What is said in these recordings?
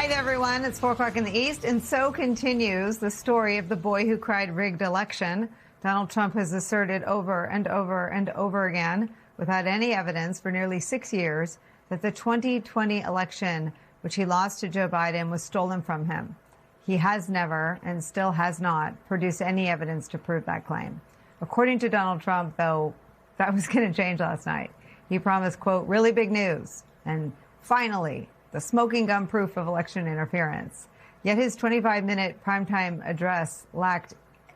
Hi, everyone. It's 4 o'clock in the East, and so continues the story of the boy who cried rigged election. Donald Trump has asserted over and over and over again, without any evidence for nearly 6 years, that the 2020 election, which he lost to Joe Biden, was stolen from him. He has never, and still has not, produced any evidence to prove that claim. According to Donald Trump, though, that was going to change last night. He promised, quote, really big news, and finally, the smoking gun proof of election interference. Yet his 25-minute primetime address lacked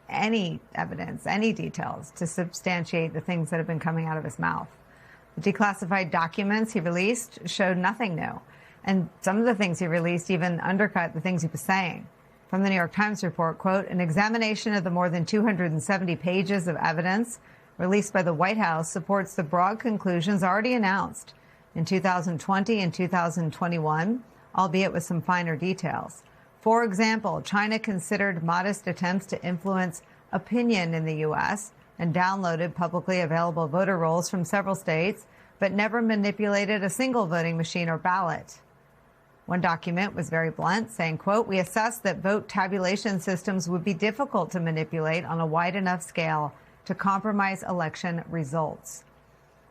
any evidence, any details to substantiate the things that have been coming out of his mouth. The declassified documents he released showed nothing new. And some of the things he released even undercut the things he was saying. From the New York Times report, quote, an examination of the more than 270 pages of evidence released by the White House supports the broad conclusions already announced in 2020 and 2021, albeit with some finer details. For example, China considered modest attempts to influence opinion in the U.S. and downloaded publicly available voter rolls from several states, but never manipulated a single voting machine or ballot. One document was very blunt, saying, quote, we assessed that vote tabulation systems would be difficult to manipulate on a wide enough scale to compromise election results.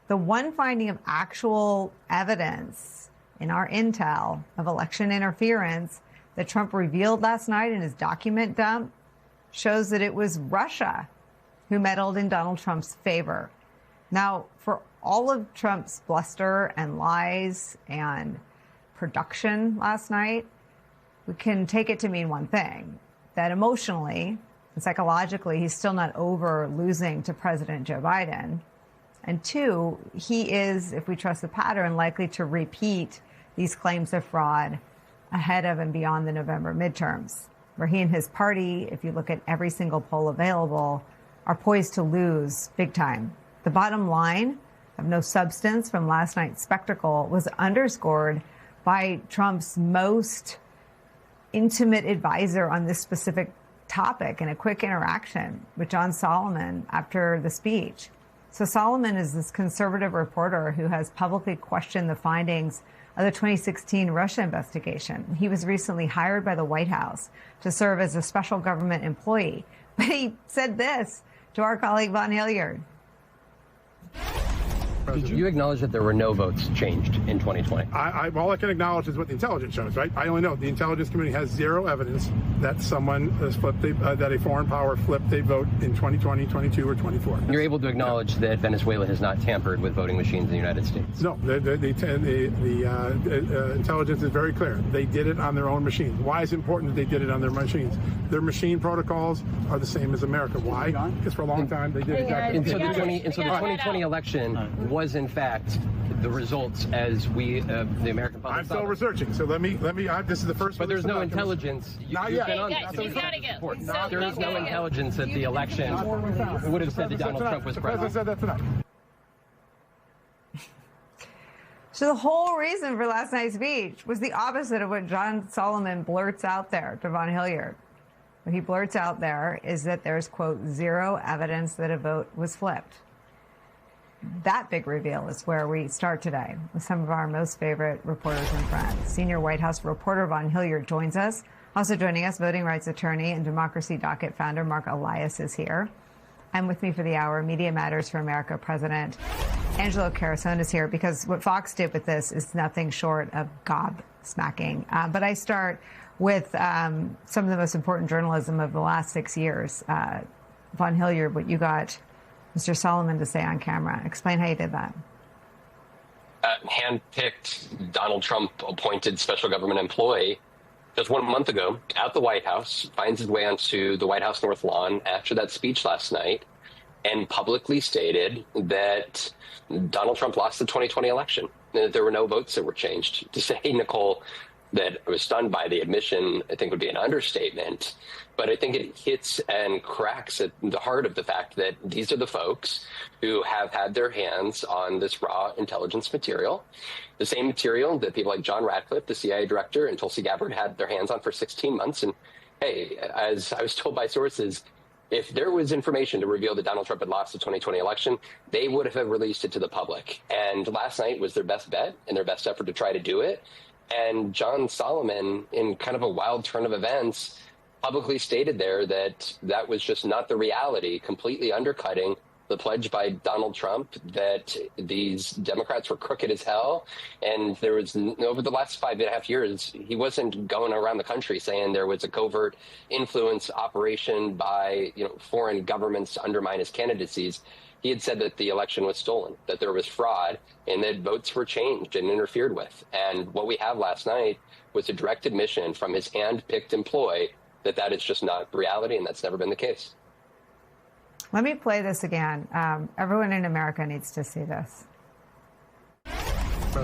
The one finding of actual evidence in our intel of election interference that Trump revealed last night in his document dump shows that it was Russia who meddled in Donald Trump's favor. Now, for all of Trump's bluster and lies and production last night, we can take it to mean one thing, that emotionally and psychologically, he's still not over losing to President Joe Biden. And two, he is, if we trust the pattern, likely to repeat these claims of fraud ahead of and beyond the November midterms, where he and his party, if you look at every single poll available, are poised to lose big time. The bottom line of no substance from last night's spectacle was underscored by Trump's most intimate advisor on this specific topic in a quick interaction with John Solomon after the speech. So Solomon is this conservative reporter who has publicly questioned the findings of the 2016 Russia investigation. He was recently hired by the White House to serve as a special government employee. But he said this to our colleague Von Hilliard. Did you acknowledge that there were no votes changed in 2020? All I can acknowledge is what the intelligence shows, right? I only know the intelligence community has zero evidence that someone has flipped that a foreign power flipped a vote in 2020, 22, or 24. You're able to acknowledge that Venezuela has not tampered with voting machines in the United States? No, the intelligence is very clear. They did it on their own machines. Why is it important that they did it on their machines? Their machine protocols are the same as America. Why? Because for a long time they did exactly. And so the 2020 election was in fact the results as we, the American public. I'm still researching, so let me. This is the first. But there's no intelligence. Not yet. There is no intelligence that the election would have said that Donald Trump was president. The president said that tonight. So the whole reason for last night's speech was the opposite of what John Solomon blurts out there to Von Hilliard. What he blurts out there is that there's, quote, zero evidence that a vote was flipped. That big reveal is where we start today with some of our most favorite reporters and friends. Senior White House reporter Von Hilliard joins us. Also joining us, voting rights attorney and Democracy Docket founder Mark Elias is here. And with me for the hour, Media Matters for America President Angelo Carusone is here, because what Fox did with this is nothing short of gobsmacking. But I start with some of the most important journalism of the last 6 years. Von Hilliard, what you got Mr. Solomon to say on camera. Explain how you did that. Handpicked Donald Trump appointed special government employee just 1 month ago at the White House, finds his way onto the White House North Lawn after that speech last night and publicly stated that Donald Trump lost the 2020 election, and that there were no votes that were changed. To say, Nicole, that I was stunned by the admission, I think would be an understatement. But I think it hits and cracks at the heart of the fact that these are the folks who have had their hands on this raw intelligence material, the same material that people like John Ratcliffe, the CIA director, and Tulsi Gabbard had their hands on for 16 months. And hey, as I was told by sources, if there was information to reveal that Donald Trump had lost the 2020 election, they would have released it to the public. And last night was their best bet and their best effort to try to do it. And John Solomon, in kind of a wild turn of events, publicly stated there that that was just not the reality, completely undercutting the pledge by Donald Trump that these Democrats were crooked as hell. And there was, over the last 5.5 years, he wasn't going around the country saying there was a covert influence operation by, foreign governments to undermine his candidacies. He had said that the election was stolen, that there was fraud, and that votes were changed and interfered with. And what we have last night was a direct admission from his hand-picked employee that that is just not reality, and that's never been the case. Let me play this again. Everyone in America needs to see this.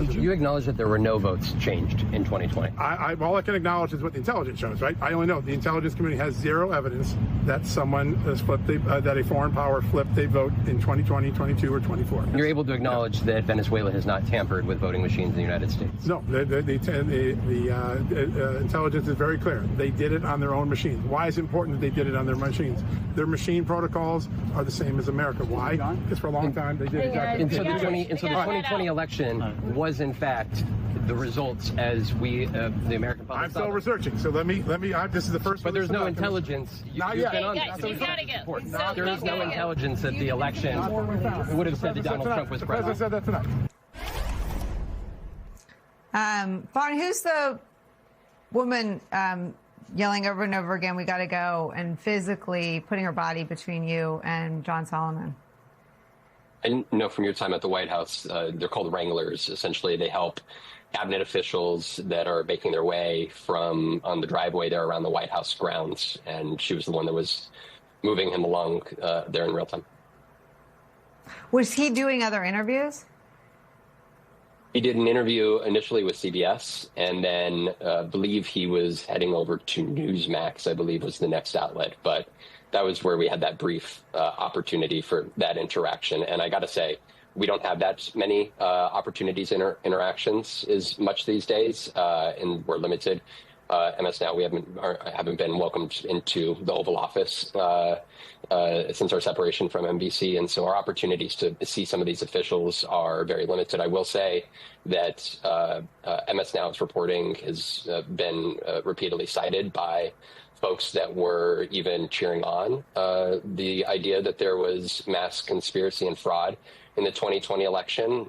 You acknowledge that there were no votes changed in 2020. All I can acknowledge is what the intelligence shows, right? I only know the intelligence community has zero evidence that someone has that a foreign power flipped a vote in 2020, 22, or 24. You're able to acknowledge that Venezuela has not tampered with voting machines in the United States? No, the intelligence is very clear. They did it on their own machines. Why is it important that they did it on their machines? Their machine protocols are the same as America. Why? Because for a long time they did exactly. And so the 2020 election was in fact the results as we, the American public. I'm still researching, so let me. This is the first. But there's no intelligence. Not yet. There is no intelligence that the election would have said that Donald Trump was president. The president said that tonight. Vaughn, who's the woman yelling over and over again, "We got to go," and physically putting her body between you and John Solomon? I know from your time at the White House, they're called wranglers. Essentially, they help cabinet officials that are making their way from on the driveway there around the White House grounds. And she was the one that was moving him along there in real time. Was he doing other interviews? He did an interview initially with CBS, and then believe he was heading over to Newsmax, I believe was the next outlet. But that was where we had that brief opportunity for that interaction. And I got to say, we don't have that many opportunities, interactions as much these days, and we're limited. MS Now, we haven't been welcomed into the Oval Office since our separation from NBC, and so our opportunities to see some of these officials are very limited. I will say that MS Now's reporting has been repeatedly cited by folks that were even cheering on the idea that there was mass conspiracy and fraud in the 2020 election.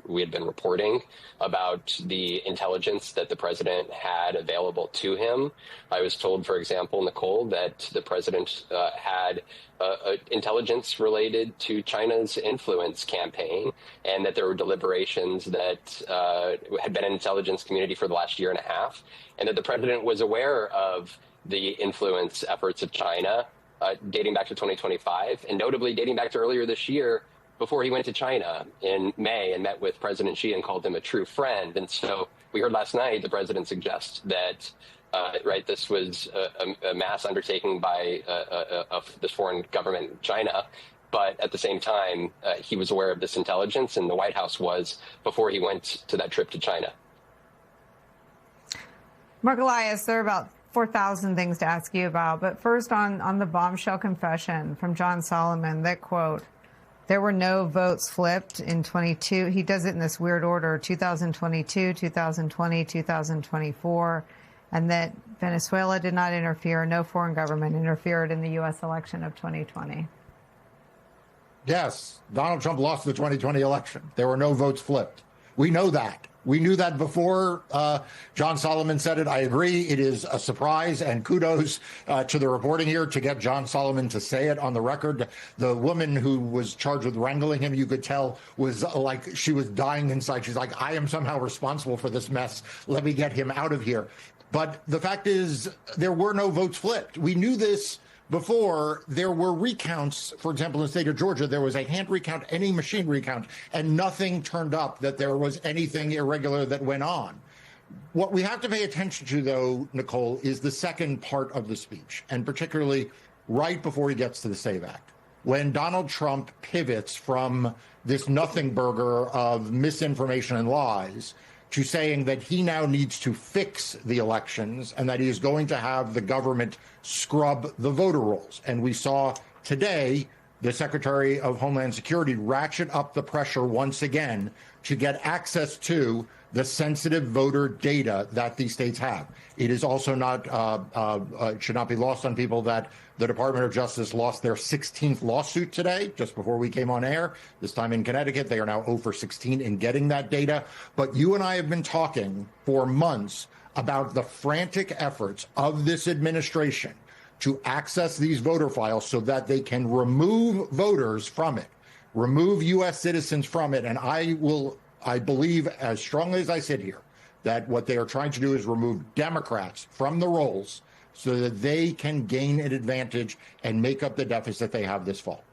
We had been reporting about the intelligence that the president had available to him. I was told, for example, Nicole, that the president had intelligence related to China's influence campaign, and that there were deliberations that had been in the intelligence community for the last year and a half, and that the president was aware of the influence efforts of China dating back to 2025, and notably dating back to earlier this year, before he went to China in May and met with President Xi and called him a true friend. And so we heard last night the president suggest that, this was a mass undertaking by this foreign government, China. But at the same time, he was aware of this intelligence, and the White House was before he went to that trip to China. Mark Elias, there are about 4,000 things to ask you about. But first on the bombshell confession from John Solomon, that quote, there were no votes flipped in 22. He does it in this weird order, 2022, 2020, 2024, and that Venezuela did not interfere. No foreign government interfered in the U.S. election of 2020. Yes, Donald Trump lost the 2020 election. There were no votes flipped. We know that. We knew that before John Solomon said it. I agree. It is a surprise, and kudos to the reporting here to get John Solomon to say it on the record. The woman who was charged with wrangling him, you could tell, was like she was dying inside. She's like, I am somehow responsible for this mess. Let me get him out of here. But the fact is, there were no votes flipped. We knew this before. There were recounts. For example, in the state of Georgia, there was a hand recount, any machine recount, and nothing turned up that there was anything irregular that went on. What we have to pay attention to, though, Nicole, is the second part of the speech, and particularly right before he gets to the SAVE Act, when Donald Trump pivots from this nothing burger of misinformation and lies to saying that he now needs to fix the elections and that he is going to have the government scrub the voter rolls. And we saw today the Secretary of Homeland Security ratchet up the pressure once again to get access to the sensitive voter data that these states have. It is also not, should not be lost on people that the Department of Justice lost their 16th lawsuit today, just before we came on air, this time in Connecticut. They are now 0 for 16 in getting that data. But you and I have been talking for months about the frantic efforts of this administration to access these voter files so that they can remove voters from it, remove U.S. citizens from it. And I believe, as strongly as I sit here, that what they are trying to do is remove Democrats from the rolls so that they can gain an advantage and make up the deficit they have this fall.